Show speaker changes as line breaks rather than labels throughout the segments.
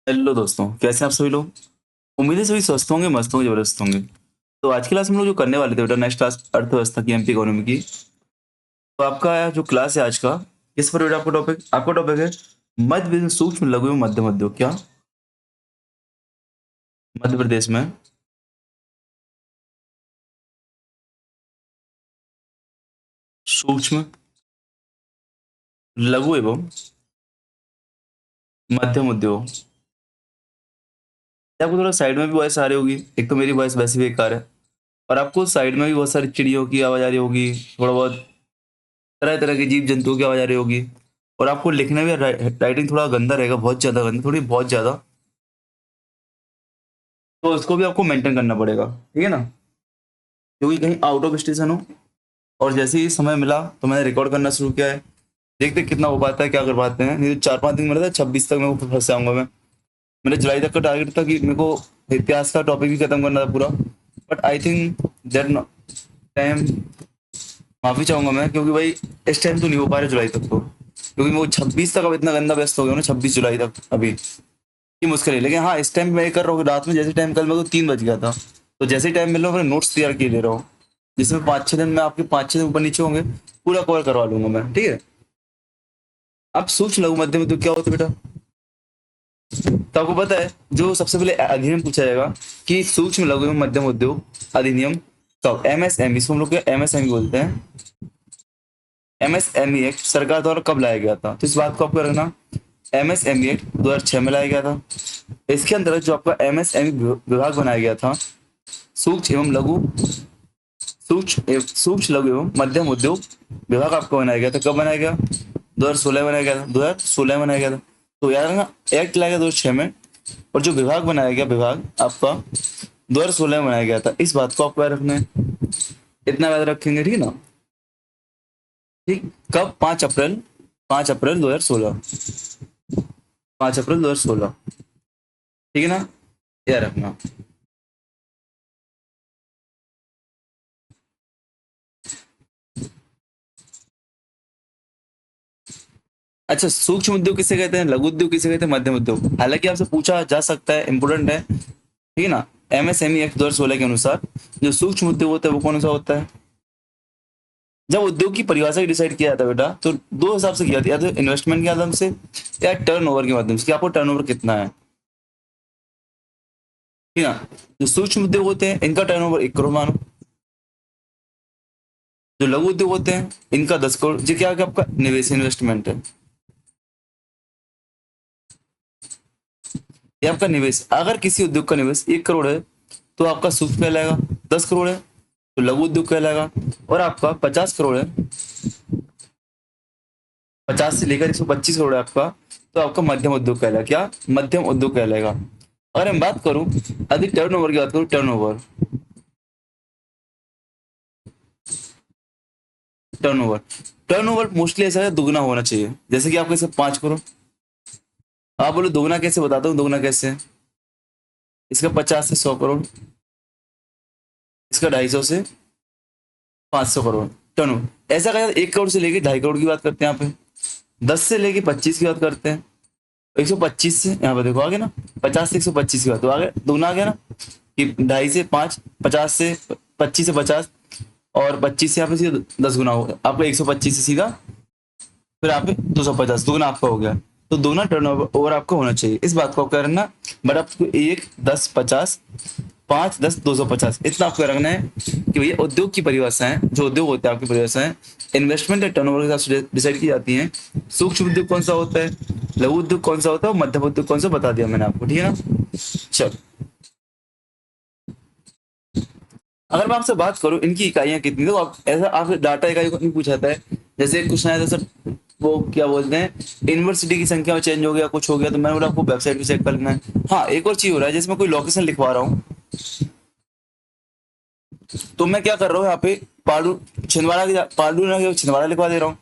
Hello दोस्तों, कैसे हैं आप सभी लोग। उम्मीद है सभी स्वस्थ होंगे, मस्त होंगे, जबरदस्त होंगे। तो आज की क्लास में हम लोग जो करने वाले थे बेटा, नेक्स्ट क्लास अर्थव्यवस्था की, एमपी इकोनॉमी की। तो आपका जो क्लास है आज का, किस पर बेटा आपका टॉपिक है मध्य बिंदु, सूक्ष्म लघु एवं मध्यम उद्योग। क्या मध्य प्रदेश में सूक्ष्म लघु एवं मध्यम उद्योग। आपको थोड़ा साइड में भी वॉइस आ रही होगी, एक तो मेरी वॉइस वैसे भी बेकार है, और आपको साइड में भी बहुत सारी चिड़ियों की आवाज आ रही होगी, थोड़ा बहुत तरह तरह के जीव जंतुओं की आवाज आ रही होगी। और आपको लिखने में राइटिंग थोड़ा गंदा रहेगा, बहुत ज्यादा गंदा, थोड़ी बहुत ज्यादा। तो उसको भी आपको मेंटेन करना पड़ेगा, ठीक है ना, क्योंकि कहीं आउट ऑफ स्टेशन हो। और जैसे ही समय मिला तो मैंने रिकॉर्ड करना शुरू किया है। देखते कितना हो पाता है, क्या कर पाते हैं। नहीं तो 4-5 दिन में रहता है, 26 तक मैं फंस जाऊंगा मैं। मेरे जुलाई तक का टारगेट था कि मेरे को इतिहास का टॉपिक भी खत्म करना था पूरा। But I think that time, माफी चाहूंगा मैं, क्योंकि भाई इस टाइम तो नहीं हो पा रहा जुलाई तक तो, क्योंकि मैं वो 26 तक अब इतना गंदा व्यस्त हो गया हूं ना, 26 जुलाई तक अभी। ये मुश्किल है, लेकिन हाँ इस टाइम मैं कर रहा हूँ रात में। जैसे टाइम कल मेरे को 3 बज गया था, तो जैसे ही टाइम मिल रहा है, अपने नोट्स तैयार किए ले रहा हूँ, जिसमें 5-6 दिन में, आपके 5-6 दिन ऊपर नीचे होंगे, पूरा कवर करवा लूंगा मैं, ठीक है। अब सूक्ष्म लघु मध्यम उद्योग क्या होता है बेटा, तो आपको पता है जो सबसे पहले अधिनियम पूछा जाएगा कि सूक्ष्म लघु एवं मध्यम उद्योग अधिनियम कब, एमएसएमई, इसको हम लोग एमएसएमई बोलते हैं। एमएसएमई एक्ट सरकार द्वारा कब लाया गया था, तो इस बात को आपको रखना। एमएसएमई एक्ट 2006 में लाया गया था। इसके अंतर्गत जो आपका एमएसएमई विभाग बनाया गया था, सूक्ष्म एवं लघु सूक्ष्म लघु एवं मध्यम उद्योग विभाग आपको बनाया गया था। कब बनाया गया, 2016 बनाया गया था, 2016 बनाया गया था। तो याद रखना, एक्ट लाया गया 2006 में, और जो विभाग बनाया गया, विभाग आपका 2016 में बनाया गया था। इस बात को आपको याद रखना है, इतना याद रखेंगे, ठीक है ना। ठीक, कब, 5 अप्रैल, 5 अप्रैल 2016, 5 अप्रैल 2016, ठीक है ना, याद रखना। अच्छा, सूक्ष्म उद्योग किसे कहते हैं, लघु उद्योग किसे कहते हैं, मध्यम उद्योग, हालांकि आपसे पूछा जा सकता है, इंपोर्टेंट है, ठीक है ना। एमएसएमई एक्ट 2016 के अनुसार जो सूक्ष्म उद्योग होता है वो कौन सा होता है। जब उद्योग की परिभाषा डिसाइड किया जाता है बेटा, तो दो हिसाब से किया जाता है, या तो इन्वेस्टमेंट के माध्यम से, या टर्नओवर के माध्यम से, कि आपको टर्नओवर कितना है, ठीक है ना। जो सूक्ष्म उद्योग होते हैं इनका टर्नओवर 1 करोड़ मानो। जो लघु उद्योग होते हैं इनका 10 करोड़। जो क्या आपका निवेश, इन्वेस्टमेंट है, ये आपका निवेश। अगर किसी उद्योग का निवेश 1 करोड़ है तो आपका सूक्ष्म कहलाएगा, 10 करोड़ है तो लघु उद्योग कहलाएगा, और आपका 50 करोड़ है, 50 से लेकर 125 करोड़ है आपका, तो आपका मध्यम उद्योग कहलाएगा। क्या, मध्यम उद्योग कहलाएगा। अगर मैं बात करूं, अधिक टर्नओवर की बात करूं, टर्नओवर, टर्नओवर टर्नओवर मोस्टली ऐसा है, दुगना होना चाहिए। जैसे कि आपके 5 करोड़, आप बोलो दुगना कैसे, बताता हूँ दुगना कैसे। इसका 50 से 100 करोड़, इसका 250 से 500 करोड़ टर्नओवर। ऐसा कहा, 1 करोड़ से लेके 2.5 करोड़ की बात करते हैं यहाँ पे, 10 से लेके 25 की बात करते हैं, 125 से यहाँ पे देखो आगे ना, 50 से 125 की बात, तो आगे दुगना आ गया ना, कि 2.5 से 5, 50 से 25 और 25 से यहाँ पे सीधा 10 गुना हो गया आपका, 125 से सीधा, फिर आप 250, दुगना आपका हो गया। तो दोगुना टर्न ओवर आपका होना चाहिए, इस बात को आपको करना। बट आपको 1, 10, 50, 5, 10, 250, इतना आपको रखना है कि भैया उद्योग की परिभाषाएं, जो उद्योग होते हैं आपकी परिभाषाएं, इन्वेस्टमेंट या टर्नओवर के हिसाब से डिसाइड की जाती हैं। सूक्ष्म उद्योग कौन सा होता है, लघु उद्योग कौन सा होता है, और मध्यम उद्योग कौन सा, बता दिया मैंने आपको, ठीक है ना। चलो, अगर मैं आपसे बात करूं इनकी इकाइयां कितनी, तो आप ऐसा, आपसे डाटा इकाई को नहीं पूछा जाता है। जैसे क्वेश्चन आया था सर, वो क्या बोलते हैं, यूनिवर्सिटी की संख्या में चेंज हो गया, कुछ हो गया, तो मैंने बोला आपको वेबसाइट भी चेक कर लेना है। हाँ, एक और चीज हो रहा है, जिसमें कोई लोकेशन लिखवा रहा हूँ, तो मैं क्या कर रहा हूँ यहाँ पे, पाडू छिंदवाड़ा की, पाडू ना के छिंदवाड़ा लिखवा दे रहा हूँ।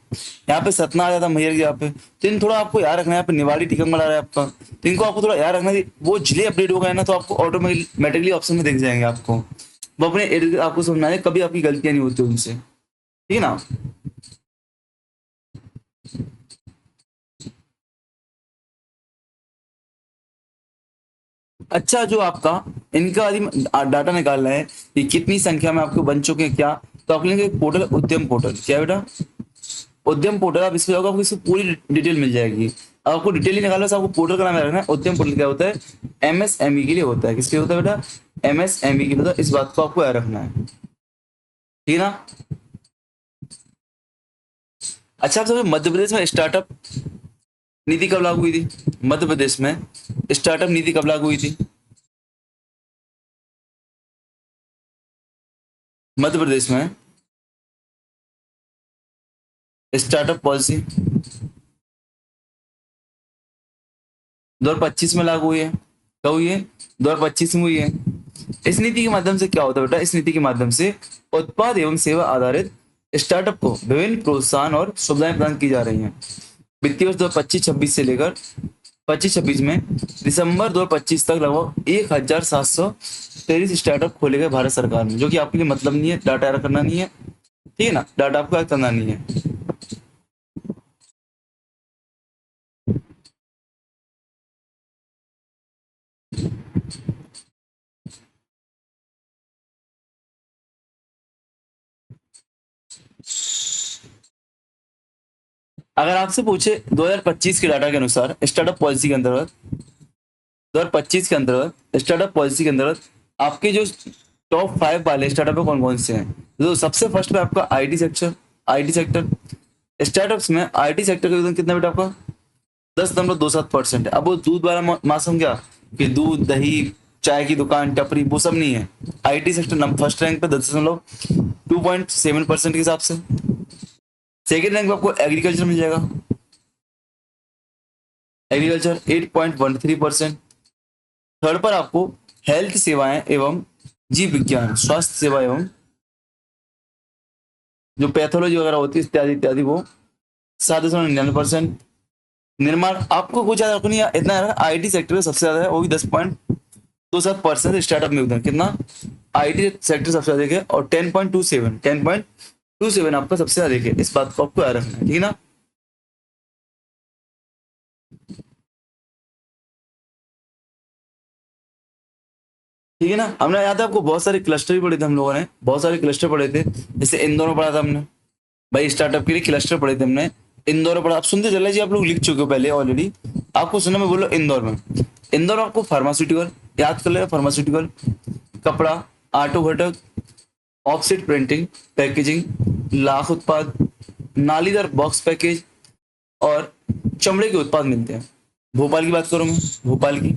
यहाँ पे सतना आ जाता मैयर के यहाँ पे, तो इन थोड़ा आपको याद रखना है। यहाँ पे निवाड़ी टिकमगढ़ आ रहा है आपका, तो इनको आपको थोड़ा याद रखना है। वो जिले अपडेट हो गए ना, तो आपको ऑटोमेटिकली ऑप्शन में दिख जाएंगे आपको। वो अपने इर्द गिर्द आपको समझना है, कभी आपकी गलतियां नहीं होती उनसे, ठीक है ना। अच्छा, जो आपका इनका यदि डाटा निकालना है कि कितनी संख्या में आपके बन चुके हैं क्या, तो आप लेंगे पोर्टल उद्यम पोर्टल। क्या बेटा? उद्यम पोर्टल। आप इसमें जाओगे, आपको इसकी पूरी डिटेल मिल जाएगी। अब आपको डिटेल ही निकालना है, तो आपको पोर्टल का नाम याद रखना है। उद्यम पोर्टल क्या होता है? एमएसएमई के लिए होता है। किसके लिए होता है बेटा? एमएसएमई के लिए होता है। इस बात को आपको याद रखना है, ठीक है ना? अच्छा, आप समझो मध्य प्रदेश में स्टार्टअप नीति कब लागू हुई थी? मध्य प्रदेश में स्टार्टअप नीति कब लागू हुई थी? मध्य प्रदेश में स्टार्टअप पॉलिसी 2025 में लागू हुई है। कब हुई है? 2025 में हुई है। इस नीति के माध्यम से क्या होता है बेटा? इस नीति के माध्यम से उत्पाद एवं सेवा आधारित स्टार्टअप को विभिन्न प्रोत्साहन और सुविधाएं प्रदान की जा रही हैं। वित्तीय वर्ष 2025-26 से लेकर 25-26 में दिसंबर 2025 तक लगभग 1713 स्टार्टअप खोले गए भारत सरकार में, जो कि आपके लिए मतलब नहीं है, डाटा याद करना नहीं है, ठीक है ना? डाटा आपको याद करना नहीं है। अगर आपसे पूछे 2025 के डाटा के अनुसार स्टार्टअप पॉलिसी के अंतर्गत, 2025 के अंतर्गत स्टार्टअप पॉलिसी के अंतर्गत आपके जो टॉप 5 वाले स्टार्टअप है कौन कौन से हैं? तो सबसे फर्स्ट पे आपका IT sector. IT sector startups में आईटी सेक्टर का योगदान कितना बेटा आपका? 10.27% है। अब वो दूध वाला मौसम क्या कि दूध दही चाय की दुकान टपरी वो सब नहीं है। आईटी सेक्टर फर्स्ट रैंक पे 10.2.7% के हिसाब से। सेकेंड रैंक पे आपको एग्रीकल्चर मिल जाएगा। एग्रीकल्चर 8.13%। थर्ड पर आपको हेल्थ सेवाएं एवं जीव विज्ञान स्वास्थ्य सेवा एवं जो पैथोलॉजी वगैरह होती है इत्यादि इत्यादि वो 7.99%। निर्माण आपको कुछ ज्यादा नहीं इतना आईटी सेक्टर में सबसे ज्यादा है, वो भी 10.27% स्टार्टअप में योगदान कितना आईटी सेक्टर सबसे अधिक है। और 10.27 आपका सबसे अधिक है। इस बात को आपको याद रखना है, ठीक है ना? ठीक है ना? हमने याद है आपको बहुत सारे क्लस्टर भी पढ़े थे हम लोगों ने, बहुत सारे क्लस्टर पढ़े थे। जैसे इंदौर में पढ़ा था हमने भाई, स्टार्टअप के लिए क्लस्टर पढ़े थे हमने। इंदौर में पढ़ा, आप सुनते चले जी, आप लोग लिख चुके हो पहले ऑलरेडी। आपको सुनना मैं बोलो इंदौर में। इंदौर में आपको फार्मास्यूटिकल याद कर लेगा, फार्मास्यूटिकल, कपड़ा, ऑटो घटक, ऑफसेट प्रिंटिंग, पैकेजिंग, लाख उत्पाद, नालीदार बॉक्स पैकेज और चमड़े के उत्पाद मिलते हैं। भोपाल की बात करूं मैं, भोपाल की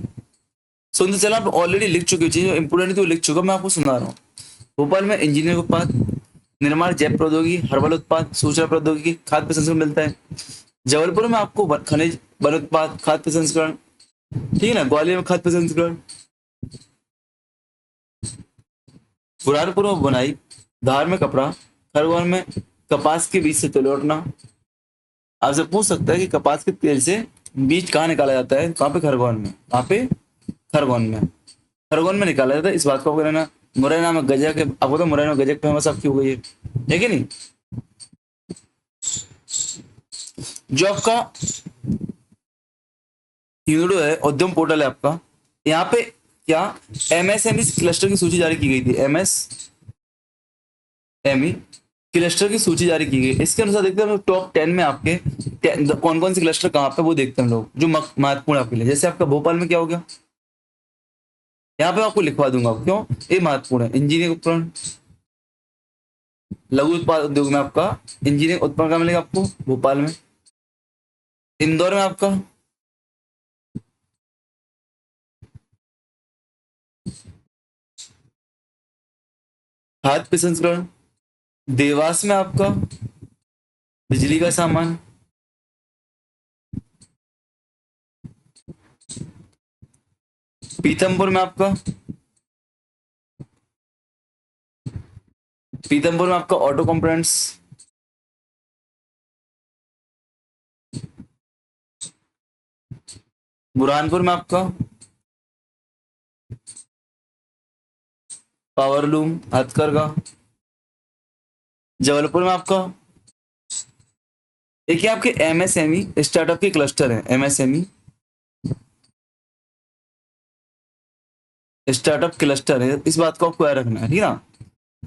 सुनते चला, आप ऑलरेडी लिख चुके हो, चीजें इंपोर्टेंट तो लिख चुका, मैं आपको सुना रहा हूँ। भोपाल में इंजीनियरिंग उत्पाद, निर्माण जैव प्रौद्योगिकी, हर्बल उत्पाद, सूचना प्रौद्योगिकी, खाद्य प्रसंस्करण मिलता है। जबलपुर में आपको खनिज वन उत्पाद, खाद्य प्रसंस्करण, ठीक है ना? ग्वालियर में खाद्य प्रसंस्करण, बुरहानपुर में बुनाई, धार में कपड़ा, खरगोन में कपास के बीज से तेल लौटना। आपसे पूछ सकता है कि कपास के तेल से बीज कहाँ निकाला जाता है? कहाँ पे? खरगोन में। कहाँ पे? खरगोन में। खरगोन में निकाला जाता है। इस बात को आपको रहना। मुरैना में गजक, आपको तो मुरैना में गजक फेमस आपकी हो गई है कि नहीं? जो आपका यूडो है, उद्यम पोर्टल है आपका, यहाँ पे क्या एमएसएमई क्लस्टर की सूची जारी की गई थी। एमएसएमई क्लस्टर की सूची जारी की गई। इसके अनुसार देखते हैं हम टॉप 10 में आपके कौन कौन से क्लस्टर कहाँ पे, वो देखते हैं हम लोग जो महत्वपूर्ण आपके लिए। जैसे आपका भोपाल में क्या हो गया, यहाँ पे आपको लिखवा दूंगा। क्यों? ये महत्वपूर्ण है। इंजीनियरिंग उपकरण, लघु उत्पाद उद्योग में आपका इंजीनियरिंग उपकरण का मिलेगा आपको भोपाल में। इंदौर में आपका खाद्य प्रसंस्करण, देवास में आपका बिजली का सामान, पीथमपुर में आपका ऑटो कंपोनेंट्स, बुरहानपुर में आपका पावरलूम हथकरघा, जबलपुर में आपका देखिए आपके एमएसएमई स्टार्टअप के क्लस्टर है। एमएसएमई स्टार्टअप क्लस्टर है, इस बात को आपको याद रखना है, ठीक है ना।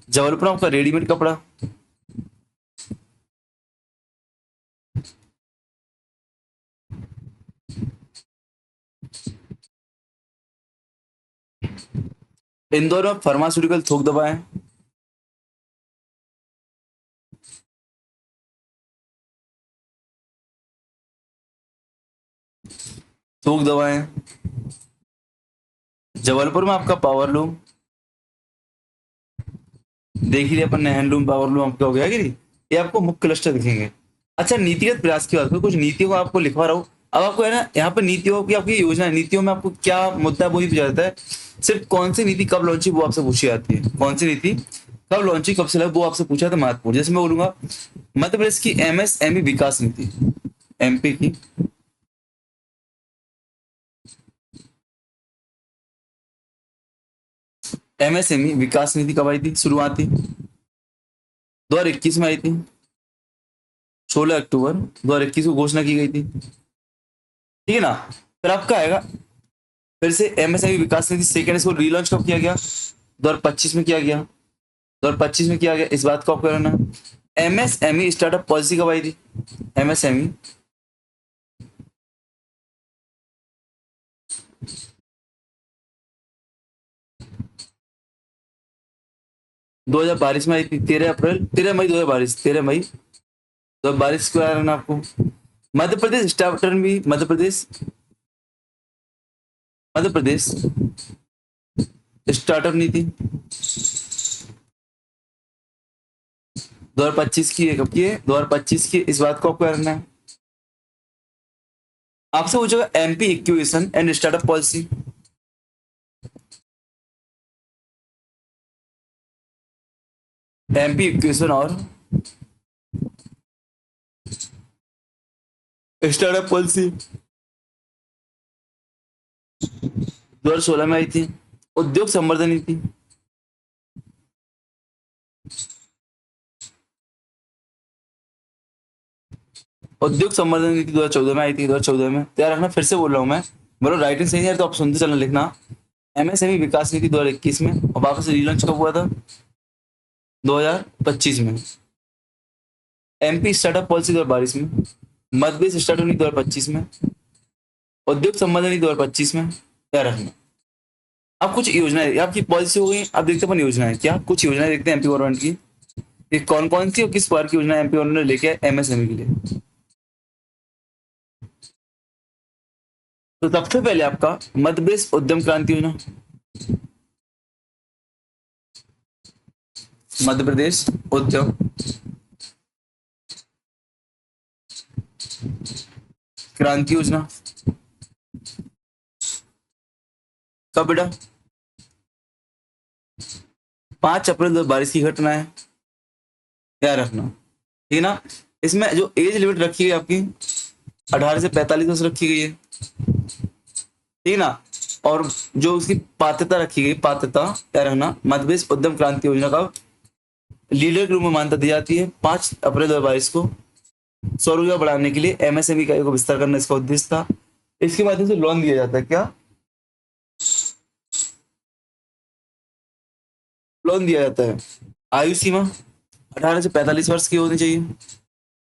जबलपुर में आपका रेडीमेड कपड़ा, इंदौर में फार्मास्यूटिकल थोक दवाएं, थोक दवाएं। जबलपुर में आपका पावरलूम, देख ही लिया अपन ने, हैंडलूम पावरलूम आपका हो गया कि नहीं। ये आपको मुख्य क्लस्टर दिखेंगे। अच्छा, नीतिगत प्रयास की बात करो, कुछ नीतियों को आपको लिखवा रहा हूँ। अब आपको है ना, यहाँ पर नीतियों की आपकी योजना है, नीतियों में आपको क्या मुद्दा है वो ही पूछा जाता है। सिर्फ कौन सी नीति कब लॉन्च हुई वो आपसे पूछी जाती है, कौन सी नीति कब लॉन्च हुई, कब से लगा, वो आपसे पूछा था महत्वपूर्ण। जैसे मैं बोलूंगा मध्य प्रदेश की एमएसएमई विकास नीति, एमपी की एमएसएमई विकास नीति कब आई थी, शुरुआती 2021 में आई थी, 16 अक्टूबर 2021 को घोषणा की गई थी, ठीक है ना। फिर आपका आएगा फिर से एमएसएमई विकास नीति सेकेंड, इसको रीलॉन्च कब किया गया, 2025 में किया गया, 2025 में किया गया, इस बात को आपको करना है। एमएसएमई स्टार्टअप पॉलिसी कब आई थी, एमएसएमई 2022 में आई थी, 13 अप्रैल, 13 मई 2022, 13 मई 2022 को रहना आपको। मध्य प्रदेश स्टार्टअप भी, मध्य प्रदेश स्टार्टअप नीति 2025 की है, कब की है, 2025 की, इस बात को आपको करना है। आपसे पूछेगा MP equation and startup policy, MP equation और स्टार्टअप पॉलिसी 2016 में आई थी। उद्योग संवर्धन नीति, उद्योग संवर्धन नीति 2014 में आई थी, 2014 में। तैयार रखना, फिर से बोल रहा हूँ मैं, बोलो राइटिंग सही है तो आप सुनते चलना, लिखना। एमएसएमई विकास नीति 2021 में, और वापस रीलॉन्च कब हुआ था, 2025 में। एमपी स्टार्टअप पॉलिसी 2022 में, मध्य प्रदेश स्टार्टअप नीति 2025 में, उद्योग संवर्धन नीति 2025 में। तैयार रखना। अब कुछ योजनाएं, आपकी पॉलिसी हो गई, अब देखते हैं अपन योजनाएं, क्या कुछ योजनाएं देखते हैं एमपी गवर्नमेंट की, ये कौन कौन सी और किस प्रकार की योजना एमपी गवर्नमेंट ने लेके एमएसएमई के लिए। तो सबसे पहले आपका मध्य प्रदेश उद्यम क्रांति योजना, मध्य प्रदेश उद्यम क्रांति योजना कब बेटा, 5 अप्रैल 2022 की घटना है, क्या रखना, ठीक है ना। इसमें जो एज लिमिट रखी गई आपकी 18 से 45 वर्ष रखी गई है, ठीक है ना। और जो उसकी पात्रता रखी गई, पात्रता क्या रखना, मध्य प्रदेश उद्यम क्रांति योजना का लीडर के रूप में मान्यता दी जाती है। 5 अप्रैल 2022 को स्वरोजगार बढ़ाने के लिए एमएसएमई इकाई को विस्तार करना इसका उद्देश्य था। इसके माध्यम से लोन दिया जाता है, क्या लोन दिया जाता है। आयु सीमा 18 से 45 वर्ष की होनी चाहिए,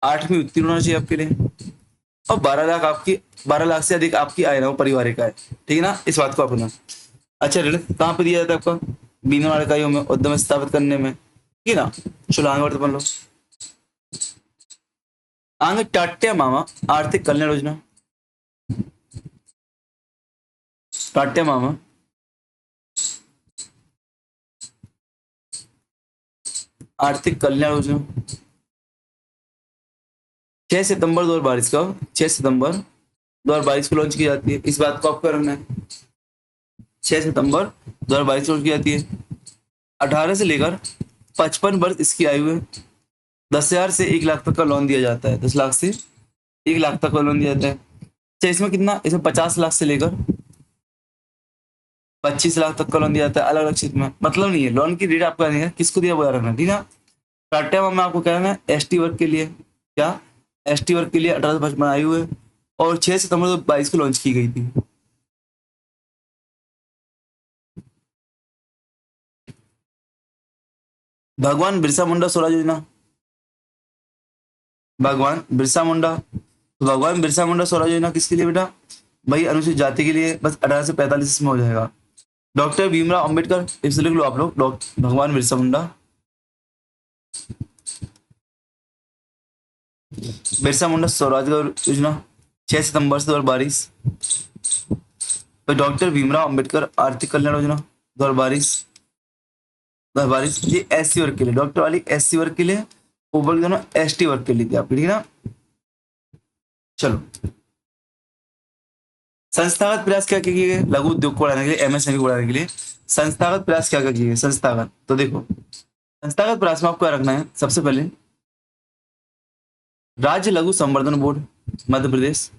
8वीं उत्तीर्ण होना चाहिए आपके लिए, और 12 लाख आपकी, 12 लाख से अधिक आपकी आय ना हो, पारिवारिक आय, ठीक है ना, इस बात को अपना। अच्छा, ऋण कहाँ पे दिया जाता है आपका, बीमा वाले इकाइयों में, उद्यम स्थापित करने में, ठीक है ना। चलो आगे बढ़ते अपन लोग। आगे टाट्या मामा आर्थिक कल्याण योजना, टाट्या मामा आर्थिक कल्याण योजना 6 सितंबर 2022 का, 6 सितंबर 2022 को लॉन्च की जाती है, इस बात को आपको करना है। 6 सितंबर 2022 को लॉन्च की जाती है। 18 से लेकर 55 वर्ष इसकी आयु है। 10,000 से 1 लाख तक का लोन दिया जाता है, 10 लाख से 1 लाख तक का लोन दिया जाता है। अच्छा, इसमें कितना, इसमें 50 लाख से लेकर 25 लाख तक का लोन दिया जाता है, अलग अलग क्षेत्र में, मतलब नहीं है लोन की रेट आपका नहीं है, किसको दिया वो रखना, ठीक है। टाटा में आपको कहना है एसटी वर्ग के लिए, क्या एसटी वर्ग के लिए 18 से 55 आयु है, और 6 सितंबर 2022 को लॉन्च की गई थी। भगवान बिरसा मुंडा स्वराज योजना, भगवान बिरसा मुंडा, तो भगवान बिरसा मुंडा स्वराज योजना किसके लिए बेटा? भाई अनुसूचित जाति के लिए, बस 18 से 45 में हो जाएगा। डॉक्टर भीमराव अंबेडकर, इसे लिख लो आप लोग, डॉक्टर भगवान बिरसा मुंडा, बिरसा मुंडा स्वरोजगार योजना 6 सितंबर से 2022। तो डॉक्टर भीमराव अंबेडकर आर्थिक कल्याण योजना 2022, 2022 ये एससी वर्ग के लिए, डॉक्टर वाली एससी वर्ग के लिए, ऊपर दोनों एसटी वर्ग के लिए थी आपकी, ठीक है ना। चलो, संस्थागत प्रयास क्या क्या किए गए लघु उद्योग को बढ़ाने के लिए, एमएसएमई को बढ़ाने के लिए? संस्थागत प्रयास क्या क्या किए गए? संस्थागत, तो देखो संस्थागत प्रयास में आपको क्या रखना है, सबसे पहले राज्य लघु संवर्धन बोर्ड मध्य प्रदेश,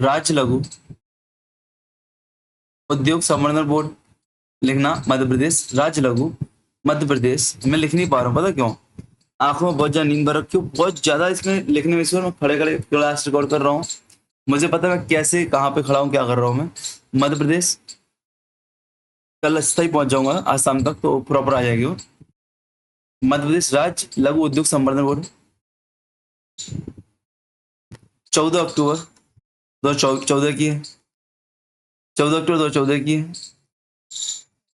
राज्य लघु उद्योग संवर्धन बोर्ड लिखना मध्य प्रदेश, राज्य लघु मध्य प्रदेश। मैं लिख नहीं पा रहा हूँ, पता क्यों? आंखों में बहुत ज्यादा नींद भर रखी हूँ, बहुत ज्यादा इसमें लिखने में, इसमें मैं खड़े खड़े क्लास रिकॉर्ड कर रहा हूँ, मुझे पता है मैं कैसे कहाँ पे खड़ा हूँ, क्या कर रहा हूँ मैं। मध्य प्रदेश, कल अस्थाई पहुंच जाऊंगा आज शाम तक, तो प्रॉपर आ जाएगी वो। मध्य प्रदेश राज्य लघु उद्योग संवर्धन बोर्ड 14 अक्टूबर 2014 की है, 14 अक्टूबर 2014 की है,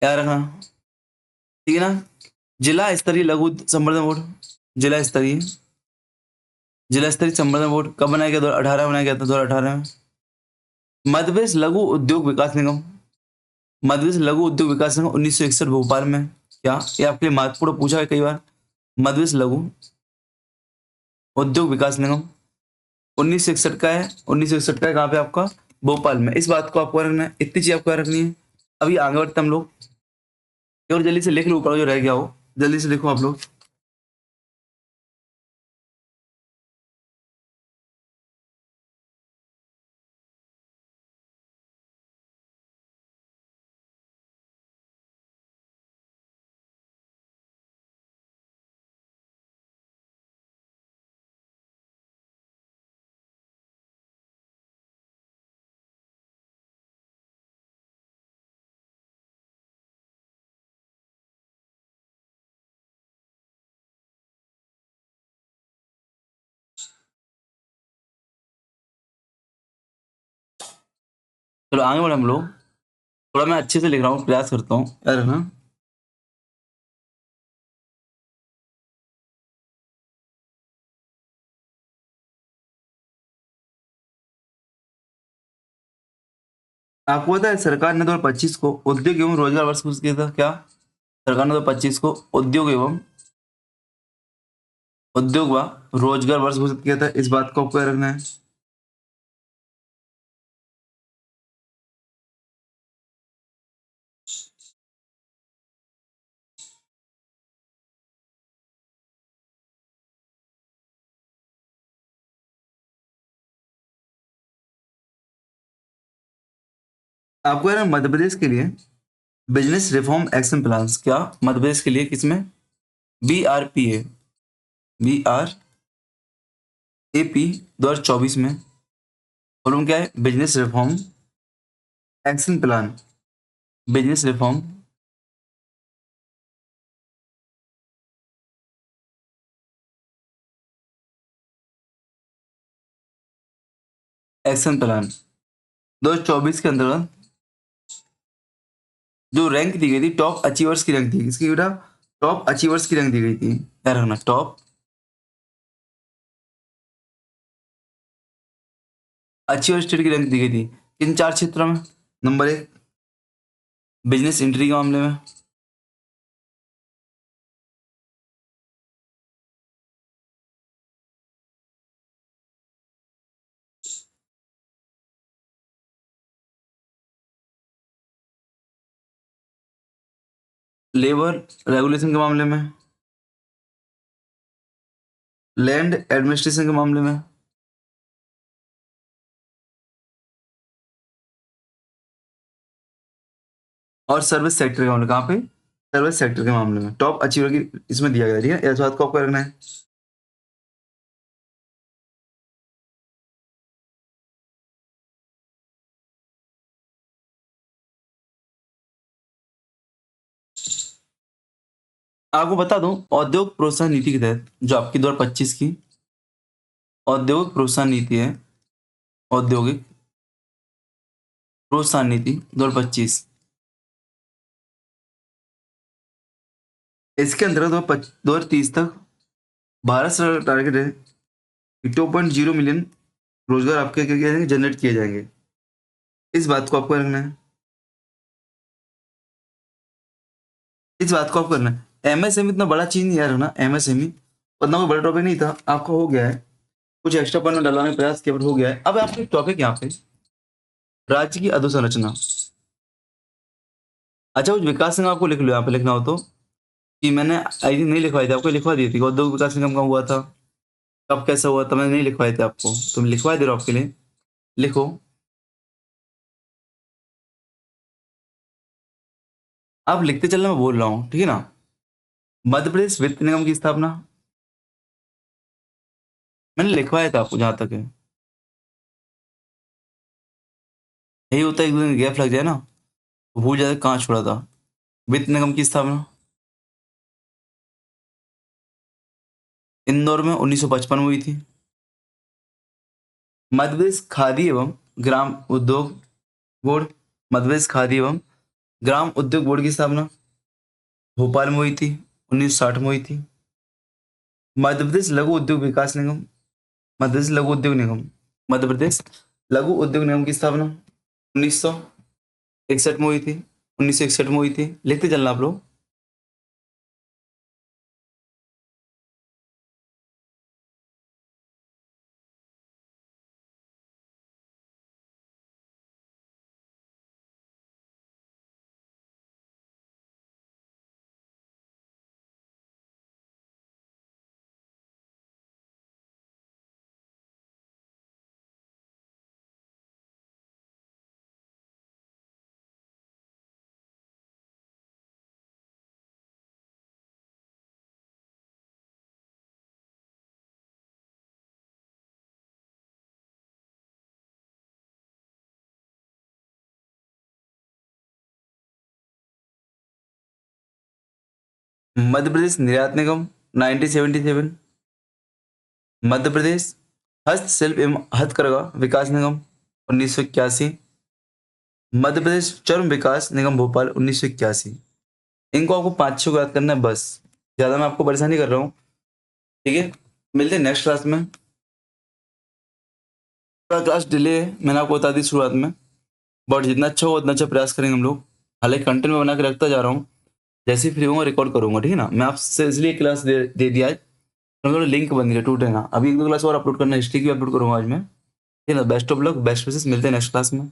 याद रखना, ठीक है ना। जिला स्तरीय लघु संवर्धन बोर्ड, जिला स्तरीय, जिला स्तरीय संवर्धन बोर्ड कब बनाया गया? 2018 बनाया गया था, 2018 में। मध्य प्रदेश लघु उद्योग विकास निगम, मध्य प्रदेश लघु उद्योग विकास निगम 1961 भोपाल में। क्या ये आपके लिए महत्वपूर्ण पूछा है कई बार? मध्य प्रदेश लघु उद्योग विकास निगम 1961 का है, 1961 का है, कहाँ पे आपका? भोपाल में। इस बात को आपको रखना है, इतनी चीज आपको रखनी है। अभी आगे बढ़ते हम लोग, और जल्दी से लिख लो ऊपर जो रह गया हो, जल्दी से लिखो आप लोग। चलो आगे बढ़े हम लोग, थोड़ा मैं अच्छे से लिख रहा हूँ, प्रयास करता हूँ, याद रखना। आपको पता है सरकार ने 2025 को उद्योग एवं रोजगार वर्ष घोषित किया था क्या? सरकार ने 2025 को उद्योग व रोजगार वर्ष घोषित किया था, इस बात को आपको याद रखना है। आपको यार मध्य प्रदेश के लिए बिजनेस रिफॉर्म एक्शन प्लान, क्या मध्य प्रदेश के लिए किसमें? BRPA, BRAP 2024 में। और क्या है? Business reform action plan, business reform action plan 2024 के अंतर्गत जो रैंक दी गई थी, टॉप अचीवर्स की रैंक दी गई, इसकी बेटा टॉप अचीवर्स की रैंक दी गई थी, क्या रखना, टॉप अचीवर स्टेट की रैंक दी गई थी किन 4 क्षेत्रों में? नंबर 1 बिजनेस एंट्री के मामले में, लेबर रेगुलेशन के मामले में, लैंड एडमिनिस्ट्रेशन के मामले में, और सर्विस सेक्टर के मामले, कहाँ पे? सर्विस सेक्टर के मामले में टॉप अचीवर की इसमें दिया गया, ठीक है, इस बात को आपको रखना है। आपको बता दूं, औद्योगिक प्रोत्साहन नीति के तहत जो आपकी 2025 की औद्योगिक प्रोत्साहन नीति है, औद्योगिक प्रोत्साहन नीति 2025, इसके अंतर्गत 2030 तक भारत सरकार का टारगेट है कि 2.0 मिलियन रोजगार आपके क्या किए जाएंगे, जनरेट किए जाएंगे। इस बात को आपको रखना है, इस बात को आपको करना है। एमएसएमई इतना बड़ा चीज नहीं यार ना, एमएसएमई उतना कोई बड़ा टॉपिक नहीं था, आपका हो गया है। कुछ एक्स्ट्रा पॉइंट डलाने का प्रयास किया, but हो गया है। अब आपका टॉपिक यहाँ पे राज्य की अधोसंरचना। अच्छा, कुछ विकास निगम आपको लिख लो, यहाँ पे लिखना हो तो, कि मैंने आई नहीं लिखवाई थी आपको, लिखवा दी थी औद्योगिक विकास निगम का हुआ था, कब कैसा हुआ था, मैंने नहीं लिखवाए थे आपको, तो मैं लिखवा दे रहा हूँ आपके लिए। लिखो, आप लिखते चलना, मैं बोल रहा हूँ, ठीक है ना। मध्य प्रदेश वित्त निगम की स्थापना, मैंने लिखवाया था आपको जहां तक है। यही होता है, एक दो दिन गैप लग जाए ना तो भूल जाते कहाँ छोड़ा था। वित्त निगम की स्थापना इंदौर में 1955 में हुई थी। मध्य प्रदेश खादी एवं ग्राम उद्योग बोर्ड, मध्य प्रदेश खादी एवं ग्राम उद्योग बोर्ड की स्थापना भोपाल में हुई थी, 1960 में हुई थी। मध्य प्रदेश लघु उद्योग विकास निगम, मध्य प्रदेश लघु उद्योग निगम, मध्य प्रदेश लघु उद्योग निगम की स्थापना 1961 में हुई थी, 1961 में हुई थी। लिखते चलना आप लोग। मध्य प्रदेश निर्यात निगम 1977, मध्य प्रदेश हस्तशिल्प एवं हथकरघा विकास निगम 1981, मध्य प्रदेश चर्म विकास निगम भोपाल 1981। इनको आपको पाँच छह को याद करना है बस, ज्यादा मैं आपको परेशानी कर रहा हूँ, ठीक है। मिलते हैं नेक्स्ट क्लास में। थोड़ा क्लास डिले है, मैंने आपको बता दी शुरुआत में, बट जितना अच्छा हो उतना अच्छा प्रयास करेंगे हम लोग। हालांकि कंटेंट में बना के रखता जा रहा हूँ, जैसे ही फ्री होगा रिकॉर्ड करूंगा, ठीक है ना। मैं आपसे इसलिए क्लास दे दिया आज, तो लिंक बन गया, टूटे ना। अभी एक दो क्लास और अपलोड करना, हिस्ट्री की अपलोड करूंगा आज मैं, ठीक है ना। Best of luck, best wishes, मिलते हैं नेक्स्ट क्लास में।